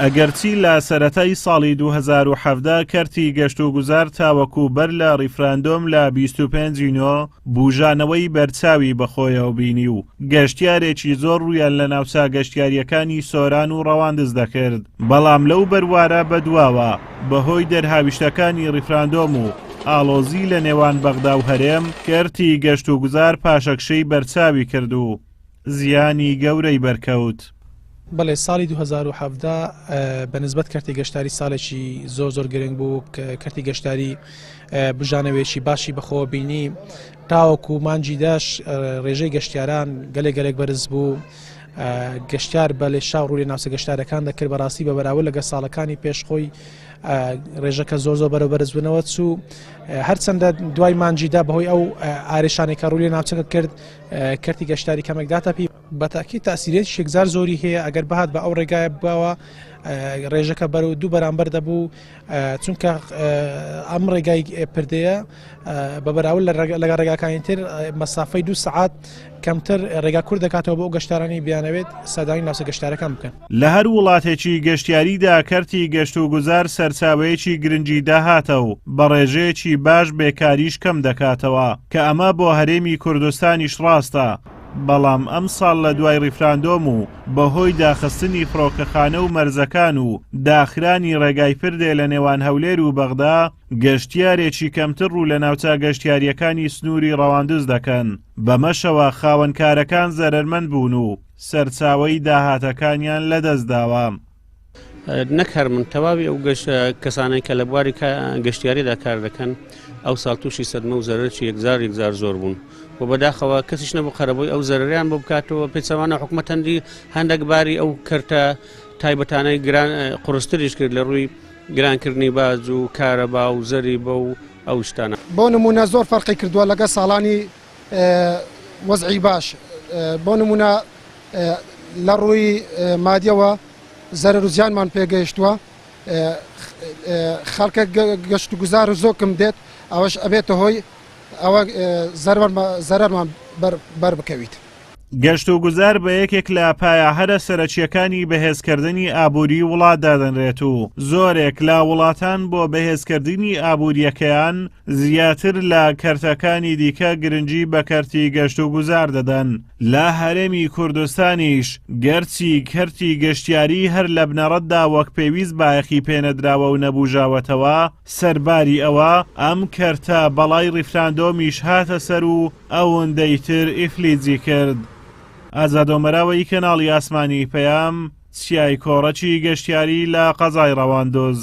ئەگەرچی لە سەرەتای ساڵی 2017 کەرتی گەشت و گوزار تاوەکو بەر لە ڕیفراندۆم لە 25 یونیۆ بوژانەوەی بەرچاوی بەخۆیەوە بینی و گەشتیارێکی زۆر ڕوویان لە ناوچە گەشتیاریەکانی سۆران و ڕەواندز دەکرد. بەڵام لەو بەروارە بەدواوە بەهۆی دەرهاویشتەکانی ڕیفراندۆم و ئاڵۆزی لە نێوان بەغدا و هەرێم کەرتی گەشت و گوزار پاشەکشەی بەرچاوی کرد و زیانی گەورەی بەرکەوت. بەڵێ ساڵی 2017 بەنسبەت کەرتی گەشتاری ساڵێکی زۆر گرنگ بوو کەرتی گەشتاری بژانەوێکی باشی بەخۆ بینی تاوەکو مانجی داش ڕێژەی گەشتیاران گەلێک بەرز بوو گەشتیار بەلێ شاو ڕووی ناوچە گەشتارەکان دەکرد بەڕاستی بە بەراورد لەگە ساڵەکانی پێشخۆی ڕێژەکە زۆر بەرەو بەرزبوونەوە چوو هەرچەندە دوای مانجیدا بەهۆی ئەو ئارێشانێکە ڕووی ناوچەکە کرد کەرتی گەشتاری کەمێکداتە پێی بەتاکی تاسیرێت شێکزار زۆری هەیە ئەگەر بەهات بە ئەو ڕێگایە بواوە ڕێژەکە بەرەو دوو بەرامبەر دەبوو چونکە ئەم ڕێگای پردەیە بە بەراورد لەگە ڕێگاکانی تر مەسافەی 2 سعات کەمتر ڕێگا کورد دەکاتەوە بۆ ئەو گەشتارانی بیانەوێت سەدانی ناوچە گەشتارەکان بکەن. لە هەر وڵاتێکی گەشتیاریدا کەرتی گەشت و گوزار سەرچاوەیەکی گرنگی داهاتە و بە ڕێژەیەکی باش بێکاریش کەم دەکاتەوە کە ئەمە بۆ هەرێمی کوردستانیش ڕاستە. بەڵام ئەم ساڵ لە دوای ڕیفراندۆم و بەهۆی داخستنی فڕۆکەخانە و مەرزەکان و داخرانی ڕێگای پردێ لە نێوان هەولێر و بەغدا گەشتیارێکی کەمتر ڕوو لە ناوچە گەشتیاریەکانی سنووری ڕەواندز دەکەن. بەمەشەوە خاوەنکارەکان زەرمەند بوون و سەرچاوەی داهاتەکانیان لەدەستداوە. نەک هەرمن تەواوی ئەو کەسانەی کە لە بواری گەشتیاریدا کار دەکەن ئەو ساڵ تووشی سەدمە و زەرەرکی یەکزار زۆر بوون و بەداخەوە کەسیش نەبوو خەرەبەوەی ئەو زەرەریان بۆ بکاتەوە پێچەوانە حکوومەتەندی هەندێک باری ئەو کەرتە تایبەتانەی قورستریش کرد لە ڕووی گرانکردنی باز و کارەبا و زەری بە و ئەو شتانە. بۆ نمونە زۆر فەرقی کردووە لەگە ساڵانی وەزعی باش بۆ نمونە لە ڕووی مادیەوە زەرەر و زیانمان پێگەیشتووە خەڵکە گەشت و گوزار و زۆر کەم دێت ئەوەش ئەبێتە هۆی ئەوە زەرەرمان بەر بکەویت. گەشت و گوزار بە یەکێک لە پایەهەرە سەرەکیەکانی بەهێزکردنی ئابووری وڵات دادەنرێت و زۆرێک لە وڵاتان بۆ بەهێزکردنی ئابووریەکەیان زیاتر لە کەرتەکانی دیکە گرنگی بە کەرتی گەشت و گوزار دەدەن. لە هەرێمی کوردستانیش گەرچی کەرتی گەشتیاری هەر لە بنەڕەتدا وەک پێویست بایەخی پێنەدراوە و نەبوژاوەتەوە سەرباری ئەوە ئەم کەرتە بەڵای ڕیفراندۆمیش هاتە سەر و ئەوەندەی تر ئیفلیجی کرد. ئازادۆمەراوەی کەناڵی ئاسمانی پەیام چیای کۆڕەکی گەشتیاری لە قەزای ڕەواندز.